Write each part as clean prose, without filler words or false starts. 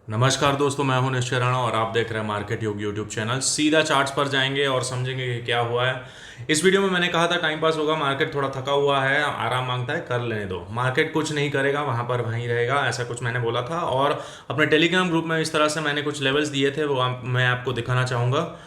नमस्कार दोस्तों, मैं हूं निश्चय राणा और आप देख रहे हैं मार्केट योग यूट्यूब चैनल। सीधा चार्ट्स पर जाएंगे और समझेंगे कि क्या हुआ है। इस वीडियो में मैंने कहा था टाइम पास होगा, मार्केट थोड़ा थका हुआ है, आराम मांगता है, कर लेने दो। मार्केट कुछ नहीं करेगा, वहां पर वहीं रहेगा, ऐसा कुछ मैंने बोला था। और अपने टेलीग्राम ग्रुप में इस तरह से मैंने कुछ लेवल्स दिए थे, वो मैं आपको दिखाना चाहूँगा।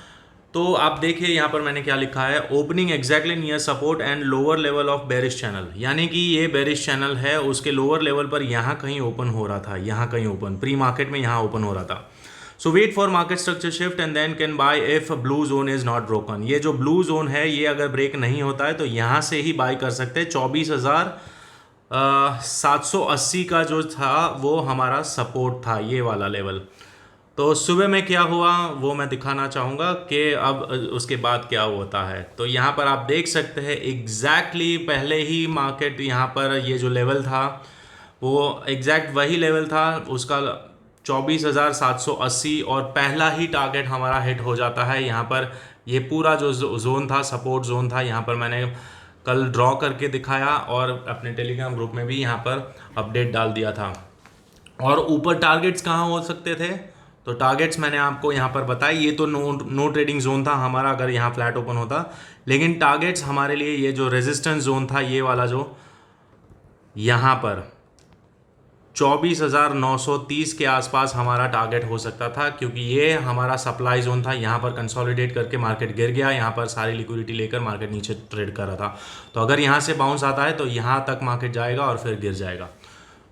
तो आप देखिए यहाँ पर मैंने क्या लिखा है, opening exactly near support and lower level of bearish channel, यानी कि ये बेरिश चैनल है, उसके लोअर लेवल पर यहाँ कहीं ओपन हो रहा था, यहाँ कहीं ओपन प्री मार्केट में यहाँ ओपन हो रहा था। So wait for market structure shift and then can buy if blue zone is not broken. ये जो ब्लू जोन है ये अगर ब्रेक नहीं होता है तो यहाँ से ही बाय कर सकते हैं। 24,780 का जो था वो हमारा सपोर्ट था, ये वाला लेवल। तो सुबह में क्या हुआ वो मैं दिखाना चाहूँगा कि अब उसके बाद क्या होता है। तो यहाँ पर आप देख सकते हैं एग्जैक्टली पहले ही मार्केट यहाँ पर ये जो लेवल था वो एग्जैक्ट वही लेवल था उसका, 24,780, और पहला ही टारगेट हमारा हिट हो जाता है यहाँ पर। ये पूरा जो जोन था, सपोर्ट जोन था, यहाँ पर मैंने कल ड्रॉ करके दिखाया और अपने टेलीग्राम ग्रुप में भी यहाँ पर अपडेट डाल दिया था। और ऊपर टारगेट्स कहाँ हो सकते थे, तो टारगेट्स मैंने आपको यहाँ पर बताया। ये तो नो ट्रेडिंग जोन था हमारा अगर यहाँ फ्लैट ओपन होता, लेकिन टारगेट्स हमारे लिए ये जो रेजिस्टेंस जोन था, ये वाला जो यहाँ पर 24,930 के आसपास हमारा टारगेट हो सकता था, क्योंकि ये हमारा सप्लाई जोन था। यहाँ पर कंसोलिडेट करके मार्केट गिर गया, यहाँ पर सारी लिक्विडिटी लेकर मार्केट नीचे ट्रेड कर रहा था। तो अगर यहाँ से बाउंस आता है तो यहाँ तक मार्केट जाएगा और फिर गिर जाएगा।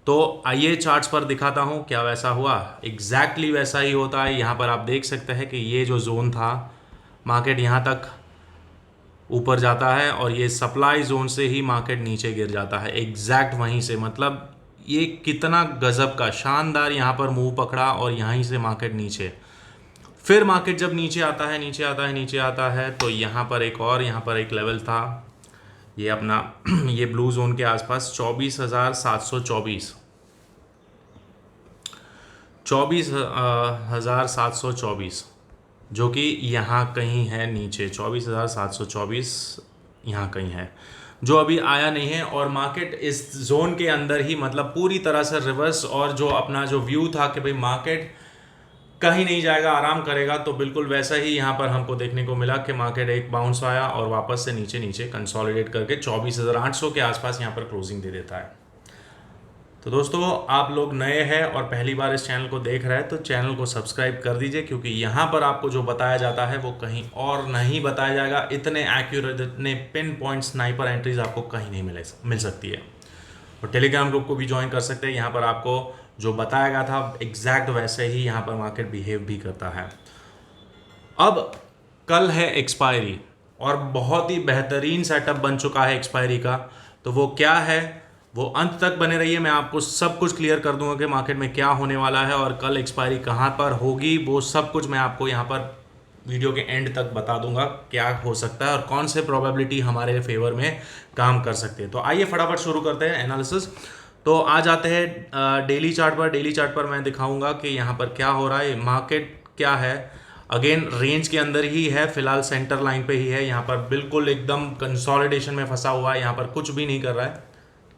तो आइए चार्ट्स पर दिखाता हूँ क्या वैसा हुआ। एग्जैक्टली वैसा ही होता है। यहाँ पर आप देख सकते हैं कि ये जो जोन था, मार्केट यहाँ तक ऊपर जाता है और ये सप्लाई जोन से ही मार्केट नीचे गिर जाता है, एग्जैक्ट वहीं से। मतलब ये कितना गजब का शानदार यहाँ पर मूव पकड़ा और यहीं से मार्केट नीचे। फिर मार्केट जब नीचे आता है, नीचे आता है, नीचे आता है, तो यहाँ पर यहाँ पर एक लेवल था, ये अपना ये ब्लू जोन के आसपास 24,724, 24,724, जो कि यहाँ कहीं है नीचे। 24,724 यहाँ कहीं है, जो अभी आया नहीं है। और मार्केट इस जोन के अंदर ही, मतलब पूरी तरह से रिवर्स। और जो अपना जो व्यू था कि भाई मार्केट कहीं नहीं जाएगा, आराम करेगा, तो बिल्कुल वैसा ही यहाँ पर हमको देखने को मिला कि मार्केट एक बाउंस आया और वापस से नीचे नीचे कंसोलिडेट करके 24,800 के आसपास यहाँ पर क्लोजिंग दे देता है। तो दोस्तों, आप लोग नए हैं और पहली बार इस चैनल को देख रहे हैं तो चैनल को सब्सक्राइब कर दीजिए, क्योंकि यहाँ पर आपको जो बताया जाता है वो कहीं और नहीं बताया जाएगा। इतने एक्यूरेट, इतने पिन पॉइंट स्नाइपर एंट्रीज आपको कहीं नहीं मिल सकती है। और टेलीग्राम ग्रुप को भी ज्वाइन कर सकते हैं। यहाँ पर आपको जो बताया गया था एग्जैक्ट वैसे ही यहाँ पर मार्केट बिहेव भी करता है। अब कल है एक्सपायरी और बहुत ही बेहतरीन सेटअप बन चुका है एक्सपायरी का। तो वो क्या है, वो अंत तक बने रहिए, मैं आपको सब कुछ क्लियर कर दूंगा कि मार्केट में क्या होने वाला है और कल एक्सपायरी कहाँ पर होगी। वो सब कुछ मैं आपको यहाँ पर वीडियो के एंड तक बता दूंगा क्या हो सकता है और कौन से प्रोबेबिलिटी हमारे फेवर में काम कर सकते हैं। तो आइए फटाफट शुरू करते हैं एनालिसिस। तो आ जाते हैं डेली चार्ट पर। डेली चार्ट पर मैं दिखाऊंगा कि यहाँ पर क्या हो रहा है, मार्केट क्या है। अगेन रेंज के अंदर ही है, फिलहाल सेंटर लाइन पे ही है, यहाँ पर बिल्कुल एकदम कंसोलिडेशन में फंसा हुआ है, यहाँ पर कुछ भी नहीं कर रहा है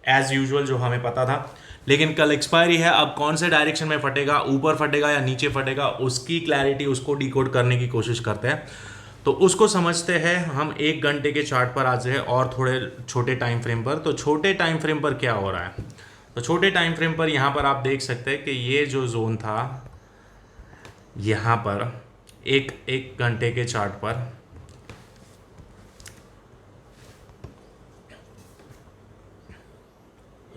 एज यूजुअल, जो हमें पता था। लेकिन कल एक्सपायरी है, अब कौन से डायरेक्शन में फटेगा, ऊपर फटेगा या नीचे फटेगा, उसकी क्लैरिटी, उसको डिकोड करने की कोशिश करते हैं। तो उसको समझते हैं हम 1 घंटे के चार्ट पर आज है और थोड़े छोटे टाइम फ्रेम पर। तो छोटे टाइम फ्रेम पर क्या हो रहा है, तो छोटे टाइम फ्रेम पर यहाँ पर आप देख सकते हैं कि ये जो जोन था यहाँ पर एक घंटे के चार्ट पर,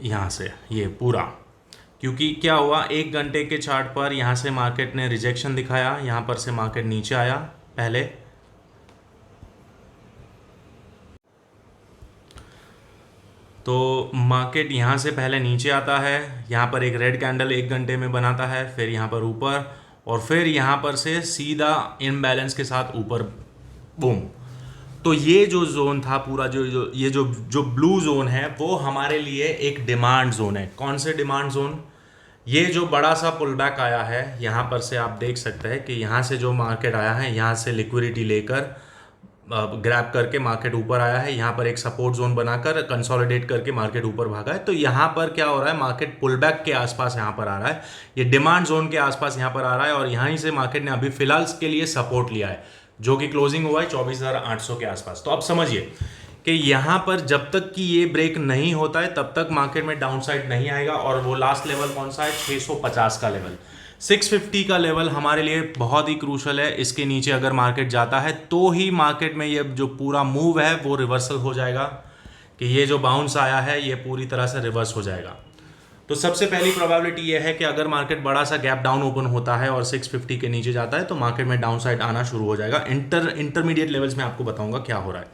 यहाँ से ये पूरा, क्योंकि क्या हुआ 1 घंटे के चार्ट पर यहाँ से मार्केट ने रिजेक्शन दिखाया, यहाँ पर से मार्केट नीचे आया पहले, तो मार्केट यहाँ से पहले नीचे आता है, यहाँ पर एक रेड कैंडल 1 घंटे में बनाता है, फिर यहाँ पर ऊपर, और फिर यहाँ पर से सीधा इनबैलेंस के साथ ऊपर बूम। तो ये जो जोन था पूरा, ये जो ब्लू जोन है वो हमारे लिए एक डिमांड जोन है। कौन से डिमांड जोन, ये जो बड़ा सा पुल बैक आया है यहाँ पर से आप देख सकते हैं कि यहाँ से जो मार्केट आया है, यहाँ से लिक्विडिटी लेकर ग्रैब करके मार्केट ऊपर आया है, यहाँ पर एक सपोर्ट जोन बनाकर कंसोलिडेट करके मार्केट ऊपर भागा है। तो यहाँ पर क्या हो रहा है, मार्केट पुल बैक के आसपास यहाँ पर आ रहा है, ये डिमांड जोन के आसपास यहाँ पर आ रहा है और यहीं से मार्केट ने अभी फिलहाल के लिए सपोर्ट लिया है जो कि क्लोजिंग हुआ है 24,800 के आसपास। तो अब समझिए कि यहाँ पर जब तक कि ये ब्रेक नहीं होता है तब तक मार्केट में डाउन साइड नहीं आएगा। और वो लास्ट लेवल कौन सा है, 650 का लेवल, 650 का लेवल हमारे लिए बहुत ही क्रूशल है। इसके नीचे अगर मार्केट जाता है तो ही मार्केट में ये जो पूरा मूव है वो रिवर्सल हो जाएगा, कि ये जो बाउंस आया है ये पूरी तरह से रिवर्स हो जाएगा। तो सबसे पहली प्रोबेबिलिटी ये है कि अगर मार्केट बड़ा सा गैप डाउन ओपन होता है और 650 के नीचे जाता है तो मार्केट में डाउन साइड आना शुरू हो जाएगा। इंटरमीडिएट लेवल्स में आपको बताऊंगा क्या हो रहा है।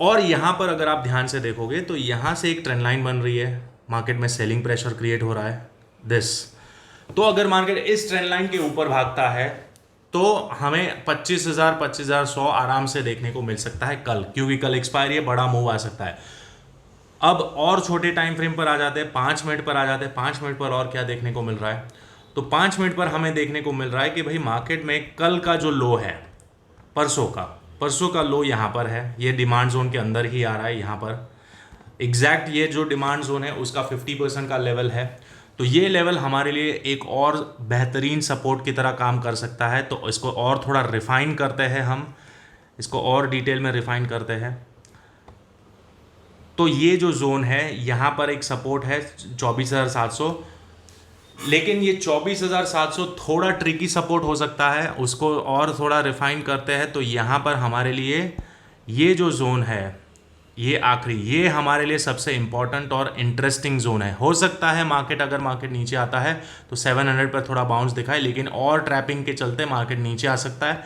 और यहाँ पर अगर आप ध्यान से देखोगे तो यहाँ से एक ट्रेंड लाइन बन रही है, मार्केट में सेलिंग प्रेशर क्रिएट हो रहा है दिस। तो अगर मार्केट इस ट्रेंड लाइन के ऊपर भागता है तो हमें 25,000 25,100 आराम से देखने को मिल सकता है कल, क्योंकि कल एक्सपायरी है, बड़ा मूव आ सकता है। अब और छोटे टाइम फ्रेम पर आ जाते हैं, 5 मिनट पर आ जाते हैं। 5 मिनट पर और क्या देखने को मिल रहा है, तो 5 मिनट पर हमें देखने को मिल रहा है कि भाई मार्केट में कल का जो लो है, परसों का लो यहाँ पर है, ये डिमांड जोन के अंदर ही आ रहा है। यहाँ पर एग्जैक्ट ये जो डिमांड जोन है उसका 50% का लेवल है। तो ये लेवल हमारे लिए एक और बेहतरीन सपोर्ट की तरह काम कर सकता है। तो इसको और थोड़ा रिफाइन करते हैं, हम इसको और डिटेल में रिफाइन करते हैं। तो ये जो जोन है यहाँ पर एक सपोर्ट है 24,700, लेकिन ये 24,700 थोड़ा ट्रिकी सपोर्ट हो सकता है। उसको और थोड़ा रिफाइन करते हैं तो यहाँ पर हमारे लिए ये जो जोन है, ये आखिरी, ये हमारे लिए सबसे इंपॉर्टेंट और इंटरेस्टिंग जोन है। हो सकता है मार्केट अगर मार्केट नीचे आता है तो 700 पर थोड़ा बाउंस दिखाए, लेकिन और ट्रैपिंग के चलते मार्केट नीचे आ सकता है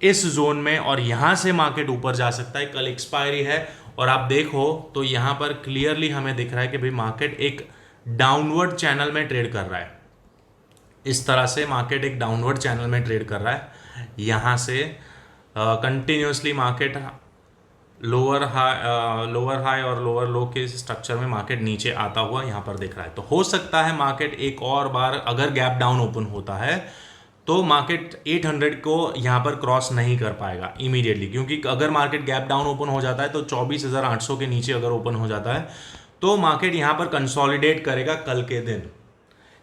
इस जोन में और यहाँ से मार्केट ऊपर जा सकता है। कल एक्सपायरी है और आप देखो तो यहाँ पर क्लियरली हमें दिख रहा है कि भाई मार्केट एक डाउनवर्ड चैनल में ट्रेड कर रहा है। इस तरह से मार्केट एक डाउनवर्ड चैनल में ट्रेड कर रहा है। यहाँ से कंटिन्यूसली मार्केट लोअर हाई और लोअर लो के स्ट्रक्चर में मार्केट नीचे आता हुआ यहाँ पर दिख रहा है। तो हो सकता है मार्केट एक और बार अगर गैप डाउन ओपन होता है तो मार्केट 800 को यहाँ पर क्रॉस नहीं कर पाएगा इमीडिएटली, क्योंकि अगर मार्केट गैप डाउन ओपन हो जाता है तो 24,800 के नीचे अगर ओपन हो जाता है तो मार्केट यहाँ पर कंसोलिडेट करेगा कल के दिन।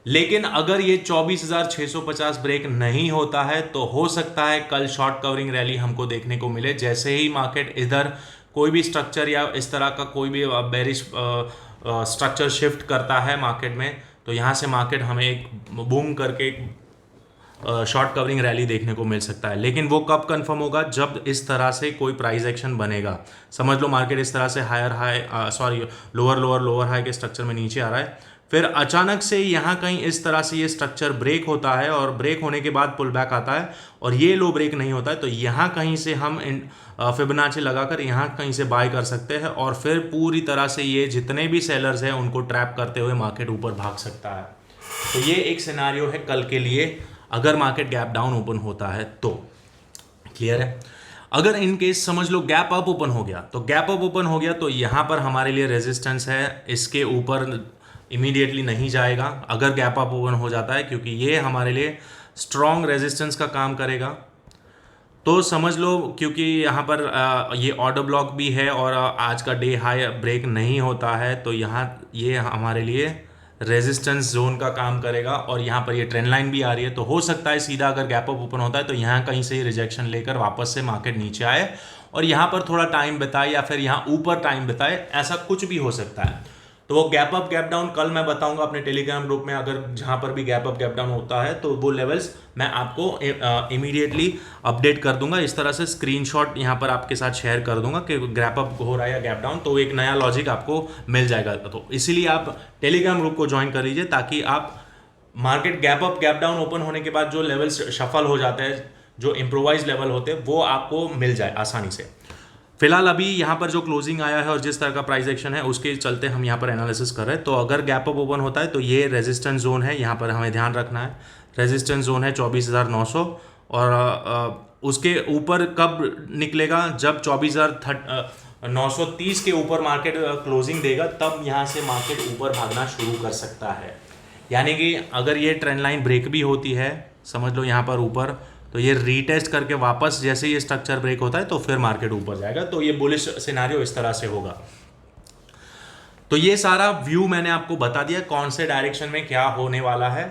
लेकिन अगर ये 24,650 ब्रेक नहीं होता है तो हो सकता है कल शॉर्ट कवरिंग रैली हमको देखने को मिले। जैसे ही मार्केट इधर कोई भी स्ट्रक्चर या इस तरह का कोई भी बेरिश स्ट्रक्चर शिफ्ट करता है मार्केट में, तो यहाँ से मार्केट हमें एक बूम करके शॉर्ट कवरिंग रैली देखने को मिल सकता है। लेकिन वो कब कंफर्म होगा, जब इस तरह से कोई प्राइस एक्शन बनेगा। समझ लो मार्केट इस तरह से लोअर हाई के स्ट्रक्चर में नीचे आ रहा है, फिर अचानक से यहाँ कहीं इस तरह से ये स्ट्रक्चर ब्रेक होता है और ब्रेक होने के बाद पुल बैक आता है और ये लो ब्रेक नहीं होता है, तो यहाँ कहीं से हम फिबोनाची लगाकर यहाँ कहीं से बाय कर सकते हैं और फिर पूरी तरह से ये जितने भी सेलर्स हैं उनको ट्रैप करते हुए मार्केट ऊपर भाग सकता है। तो ये एक सिनारियो है कल के लिए अगर मार्केट गैप डाउन ओपन होता है तो। क्लियर है। अगर इन केस समझ लो गैप अप ओपन हो गया, तो गैप अप ओपन हो गया तो यहाँ पर हमारे लिए रेजिस्टेंस है, इसके ऊपर इमीडिएटली नहीं जाएगा अगर गैप अप ओपन हो जाता है, क्योंकि ये हमारे लिए स्ट्रॉन्ग रेजिस्टेंस का काम करेगा। तो समझ लो क्योंकि यहाँ पर ये ऑर्डर ब्लॉक भी है और आज का डे हाई ब्रेक नहीं होता है, तो यहाँ ये हमारे लिए रेजिस्टेंस जोन का काम करेगा और यहाँ पर ये ट्रेंड लाइन भी आ रही है। तो हो सकता है सीधा अगर गैप अप ओपन होता है तो यहाँ कहीं से रिजेक्शन लेकर वापस से मार्केट नीचे आए और यहाँ पर थोड़ा टाइम बिताए या फिर यहाँ ऊपर टाइम बिताए, ऐसा कुछ भी हो सकता है। तो वो गैप अप गैप डाउन कल मैं बताऊंगा अपने टेलीग्राम ग्रुप में। अगर जहां पर भी गैप अप गैप डाउन होता है तो वो लेवल्स मैं आपको इमीडिएटली अपडेट कर दूंगा। इस तरह से स्क्रीनशॉट यहां पर आपके साथ शेयर कर दूंगा कि गैप अप हो रहा है या गैप डाउन, तो एक नया लॉजिक आपको मिल जाएगा। तो इसीलिए आप टेलीग्राम ग्रुप को ज्वाइन कर लीजिए ताकि आप market gap up gap down open होने के बाद जो लेवल्स शफल हो जाते हैं, जो इम्प्रोवाइज लेवल होते हैं, वो आपको मिल जाए आसानी से। फिलहाल अभी यहाँ पर जो क्लोजिंग आया है और जिस तरह का प्राइस एक्शन है उसके चलते हम यहाँ पर एनालिसिस कर रहे हैं। तो अगर गैप अप ओपन होता है तो ये रेजिस्टेंस जोन है, यहाँ पर हमें ध्यान रखना है। रेजिस्टेंस जोन है 24,900 और उसके ऊपर कब निकलेगा, जब 24,930 के ऊपर मार्केट क्लोजिंग देगा, तब यहाँ से मार्केट ऊपर भागना शुरू कर सकता है। यानी कि अगर ये ट्रेंड लाइन ब्रेक भी होती है, समझ लो यहाँ पर ऊपर, तो ये रीटेस्ट करके वापस जैसे ये स्ट्रक्चर ब्रेक होता है तो फिर मार्केट ऊपर जाएगा। तो ये बुलिश सिनेरियो इस तरह से होगा। तो ये सारा व्यू मैंने आपको बता दिया कौन से डायरेक्शन में क्या होने वाला है।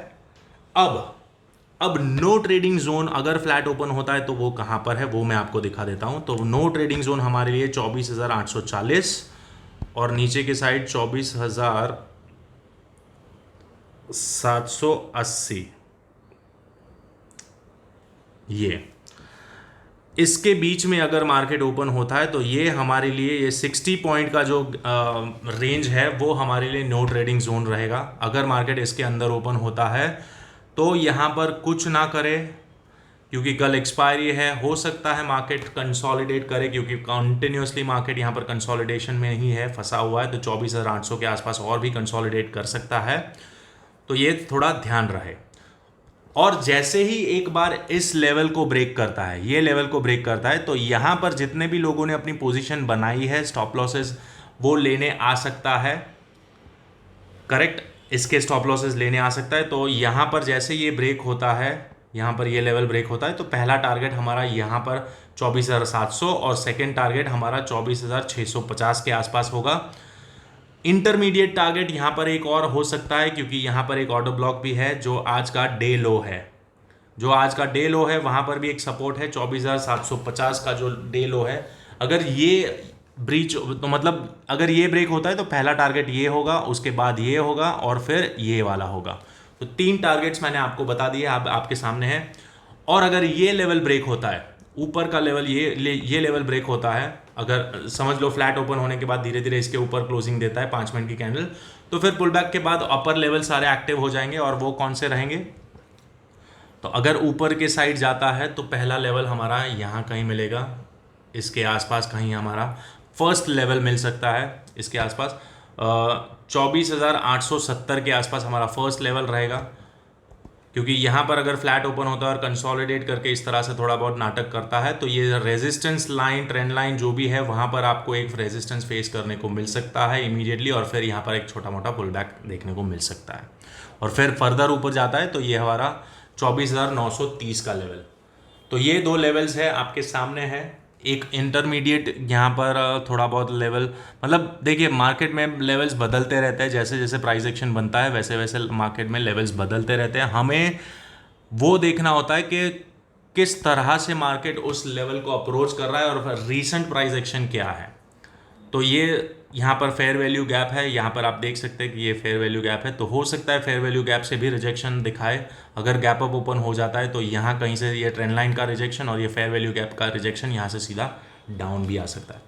अब नो ट्रेडिंग जोन अगर फ्लैट ओपन होता है तो वो कहां पर है वो मैं आपको दिखा देता हूं। तो नो ट्रेडिंग जोन हमारे लिए 24,840 और नीचे की साइड 24,780। ये इसके बीच में अगर मार्केट ओपन होता है तो ये हमारे लिए ये 60 पॉइंट का जो रेंज है वो हमारे लिए नो ट्रेडिंग जोन रहेगा। अगर मार्केट इसके अंदर ओपन होता है तो यहाँ पर कुछ ना करे क्योंकि कल एक्सपायरी है। हो सकता है मार्केट कंसोलिडेट करे क्योंकि कंटिन्यूसली मार्केट यहाँ पर कंसोलिडेशन में ही है, फंसा हुआ है। तो 24,800 के आसपास और भी कंसोलिडेट कर सकता है, तो ये थोड़ा ध्यान रहे। और जैसे ही एक बार इस लेवल को ब्रेक करता है, ये लेवल को ब्रेक करता है, तो यहाँ पर जितने भी लोगों ने अपनी पोजीशन बनाई है स्टॉप लॉसेस वो लेने आ सकता है। करेक्ट, इसके स्टॉप लॉसेस लेने आ सकता है। तो यहाँ पर जैसे ये ब्रेक होता है, यहाँ पर ये लेवल ब्रेक होता है तो पहला टारगेट हमारा यहाँ पर 24,700 और सेकेंड टारगेट हमारा 24,650 के आसपास होगा। इंटरमीडिएट टारगेट यहाँ पर एक और हो सकता है क्योंकि यहाँ पर एक ऑर्डर ब्लॉक भी है जो आज का डे लो है। जो आज का डे लो है वहाँ पर भी एक सपोर्ट है 24,750 का जो डे लो है। अगर ये ब्रीच तो मतलब अगर ये ब्रेक होता है तो पहला टारगेट ये होगा, उसके बाद ये होगा और फिर ये वाला होगा। तो 3 टारगेट्स मैंने आपको बता दिए, आपके सामने है। और अगर ये लेवल ब्रेक होता है, ऊपर का लेवल ये लेवल ब्रेक होता है, अगर समझ लो फ्लैट ओपन होने के बाद धीरे धीरे इसके ऊपर क्लोजिंग देता है 5 मिनट की कैंडल, तो फिर पुल बैक के बाद अपर लेवल सारे एक्टिव हो जाएंगे। और वो कौन से रहेंगे? तो अगर ऊपर के साइड जाता है तो पहला लेवल हमारा यहाँ कहीं मिलेगा, इसके आसपास कहीं हमारा फर्स्ट लेवल मिल सकता है। इसके आसपास 24,870 के आसपास हमारा फर्स्ट लेवल रहेगा, क्योंकि यहाँ पर अगर फ्लैट ओपन होता है और कंसोलिडेट करके इस तरह से थोड़ा बहुत नाटक करता है तो ये रेजिस्टेंस लाइन, ट्रेंड लाइन जो भी है वहाँ पर आपको एक रेजिस्टेंस फेस करने को मिल सकता है इमीडिएटली, और फिर यहाँ पर एक छोटा मोटा पुल बैक देखने को मिल सकता है। और फिर फर्दर ऊपर जाता है तो ये हमारा 24,930 का लेवल। तो ये 2 लेवल्स है आपके सामने है। एक इंटरमीडिएट यहाँ पर थोड़ा बहुत लेवल, मतलब देखिए मार्केट में लेवल्स बदलते रहते हैं, जैसे जैसे प्राइस एक्शन बनता है वैसे वैसे मार्केट में लेवल्स बदलते रहते हैं। हमें वो देखना होता है कि किस तरह से मार्केट उस लेवल को अप्रोच कर रहा है और रीसेंट प्राइस एक्शन क्या है। तो ये यहाँ पर फेयर वैल्यू गैप है, यहाँ पर आप देख सकते हैं कि ये फेयर वैल्यू गैप है। तो हो सकता है फेयर वैल्यू गैप से भी रिजेक्शन दिखाए। अगर गैप अप ओपन हो जाता है तो यहाँ कहीं से ये ट्रेंड लाइन का रिजेक्शन और ये फेयर वैल्यू गैप का रिजेक्शन यहाँ से सीधा डाउन भी आ सकता है।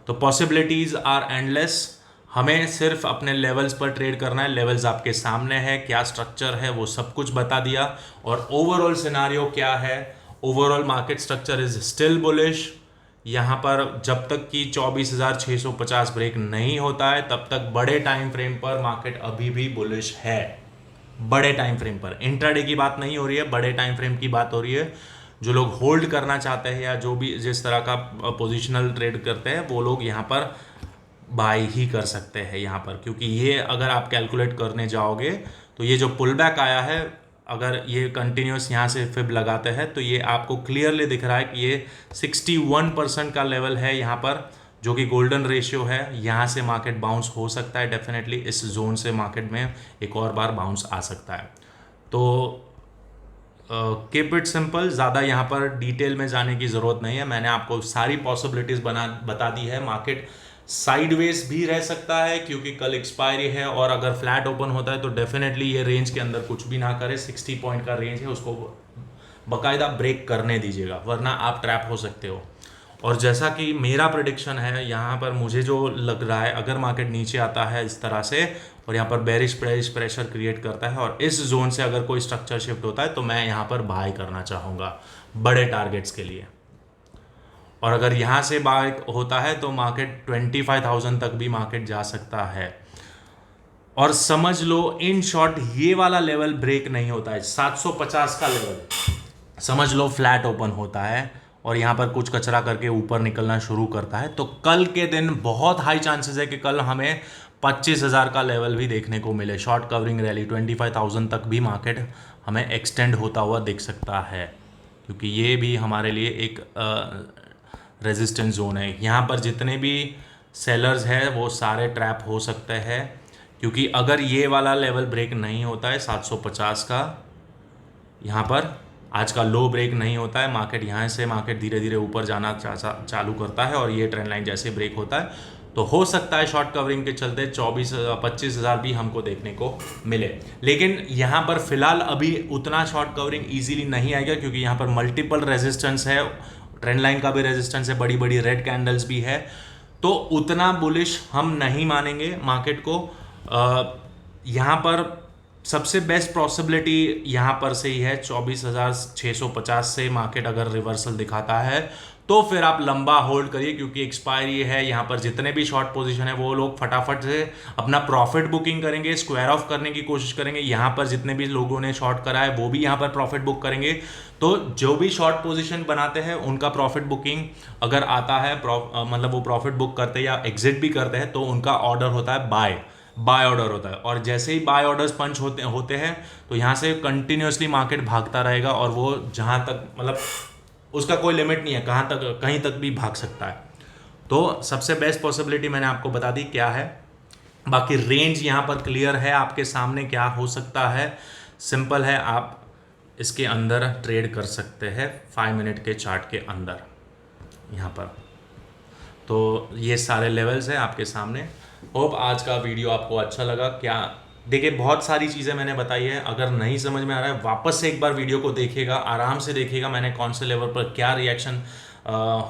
तो पॉसिबिलिटीज़ आर एंडलेस। हमें सिर्फ अपने लेवल्स पर ट्रेड करना है। लेवल्स आपके सामने है, क्या स्ट्रक्चर है वो सब कुछ बता दिया, और ओवरऑल सिनारियो क्या है। Overall market structure is still bullish. यहाँ पर जब तक कि 24,650 ब्रेक नहीं होता है तब तक बड़े टाइम फ्रेम पर मार्केट अभी भी बुलिश है। बड़े टाइम फ्रेम पर, इंट्राडे की बात नहीं हो रही है, बड़े टाइम फ्रेम की बात हो रही है। जो लोग होल्ड करना चाहते हैं या जो भी जिस तरह का पोजिशनल ट्रेड करते हैं वो लोग यहाँ पर बाय ही कर सकते हैं यहाँ पर, क्योंकि ये अगर आप कैलकुलेट करने जाओगे तो ये जो पुल बैक आया है, अगर ये कंटिन्यूस यहाँ से फिब लगाते हैं तो ये आपको क्लियरली दिख रहा है कि ये 61% का लेवल है यहाँ पर, जो कि गोल्डन रेशियो है। यहाँ से मार्केट बाउंस हो सकता है डेफिनेटली, इस जोन से मार्केट में एक और बार बाउंस आ सकता है। तो कीप इट सिंपल, ज़्यादा यहाँ पर डिटेल में जाने की ज़रूरत नहीं है। मैंने आपको सारी पॉसिबिलिटीज़ बता दी है। मार्केट साइडवेज भी रह सकता है क्योंकि कल एक्सपायरी है, और अगर फ्लैट ओपन होता है तो डेफिनेटली ये रेंज के अंदर कुछ भी ना करे। 60 पॉइंट का रेंज है, उसको बाकायदा ब्रेक करने दीजिएगा, वरना आप ट्रैप हो सकते हो। और जैसा कि मेरा प्रेडिक्शन है, यहाँ पर मुझे जो लग रहा है, अगर मार्केट नीचे आता है इस तरह से और यहाँ पर बेरिश प्रेशर क्रिएट करता है और इस जोन से अगर कोई स्ट्रक्चर शिफ्ट होता है तो मैं यहाँ पर बाय करना चाहूँगा बड़े टारगेट्स के लिए। और अगर यहाँ से बाय होता है तो मार्केट 25,000 तक भी मार्केट जा सकता है। और समझ लो इन शॉर्ट ये वाला लेवल ब्रेक नहीं होता है, 750 का लेवल समझ लो फ्लैट ओपन होता है और यहाँ पर कुछ कचरा करके ऊपर निकलना शुरू करता है, तो कल के दिन बहुत हाई चांसेस है कि कल हमें 25,000 का लेवल भी देखने को मिले। शॉर्ट कवरिंग रैली 25,000 तक भी मार्केट हमें एक्सटेंड होता हुआ दिख सकता है, क्योंकि ये भी हमारे लिए एक रेजिस्टेंस जोन है। यहाँ पर जितने भी सेलर्स हैं वो सारे ट्रैप हो सकते हैं, क्योंकि अगर ये वाला लेवल ब्रेक नहीं होता है 750 का, यहाँ पर आज का लो ब्रेक नहीं होता है, मार्केट धीरे धीरे ऊपर जाना चालू करता है और ये ट्रेंड लाइन जैसे ब्रेक होता है तो हो सकता है शॉर्ट कवरिंग के चलते 25 हज़ार भी हमको देखने को मिले। लेकिन यहाँ पर फिलहाल अभी उतना शॉर्ट कवरिंग इजीली नहीं आएगा, क्योंकि यहाँ पर मल्टीपल रेजिस्टेंस है, ट्रेंड लाइन का भी रेजिस्टेंस है, बड़ी बड़ी रेड कैंडल्स भी है, तो उतना बुलिश हम नहीं मानेंगे मार्केट को। यहाँ पर सबसे बेस्ट पॉसिबिलिटी यहाँ पर से ही है 24,650 से मार्केट अगर रिवर्सल दिखाता है तो फिर आप लंबा होल्ड करिए, क्योंकि एक्सपायरी है। यहाँ पर जितने भी शॉर्ट पोजीशन है वो लोग फटाफट से अपना प्रॉफिट बुकिंग करेंगे, स्क्वायर ऑफ करने की कोशिश करेंगे। यहाँ पर जितने भी लोगों ने शॉर्ट करा है वो भी यहाँ पर प्रॉफिट बुक करेंगे। तो जो भी शॉर्ट पोजीशन बनाते हैं उनका प्रॉफिट बुकिंग अगर आता है, मतलब वो प्रॉफिट बुक करते हैं या एग्जिट भी करते हैं, तो उनका ऑर्डर होता है बाय ऑर्डर होता है। और जैसे ही बाय ऑर्डर्स पंच होते हैं तो यहाँ से कंटिन्यूसली मार्केट भागता रहेगा, और वो जहाँ तक मतलब उसका कोई लिमिट नहीं है, कहीं तक भी भाग सकता है। तो सबसे बेस्ट पॉसिबिलिटी मैंने आपको बता दी क्या है। बाकी रेंज यहाँ पर क्लियर है आपके सामने क्या हो सकता है, सिंपल है, आप इसके अंदर ट्रेड कर सकते हैं 5 मिनट के चार्ट के अंदर यहाँ पर। तो ये सारे लेवल्स हैं आपके सामने। होप आज का वीडियो आपको अच्छा लगा। क्या देखिए, बहुत सारी चीज़ें मैंने बताई है, अगर नहीं समझ में आ रहा है वापस से एक बार वीडियो को देखिएगा, आराम से देखिएगा मैंने कौन से लेवल पर क्या रिएक्शन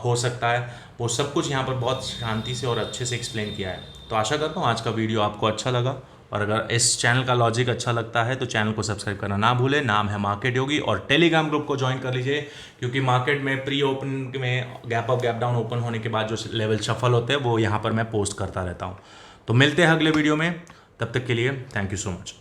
हो सकता है, वो सब कुछ यहाँ पर बहुत शांति से और अच्छे से एक्सप्लेन किया है। तो आशा करता हूँ आज का वीडियो आपको अच्छा लगा, और अगर इस चैनल का लॉजिक अच्छा लगता है तो चैनल को सब्सक्राइब करना ना भूलें। नाम है मार्केट योगी, और टेलीग्राम ग्रुप को ज्वाइन कर लीजिए, क्योंकि मार्केट में प्री ओपन में gap up gap down open होने के बाद जो लेवल शफल होते हैं वो यहाँ पर मैं पोस्ट करता रहता हूँ। तो मिलते हैं अगले वीडियो में, तब तक के लिए थैंक यू सो मच।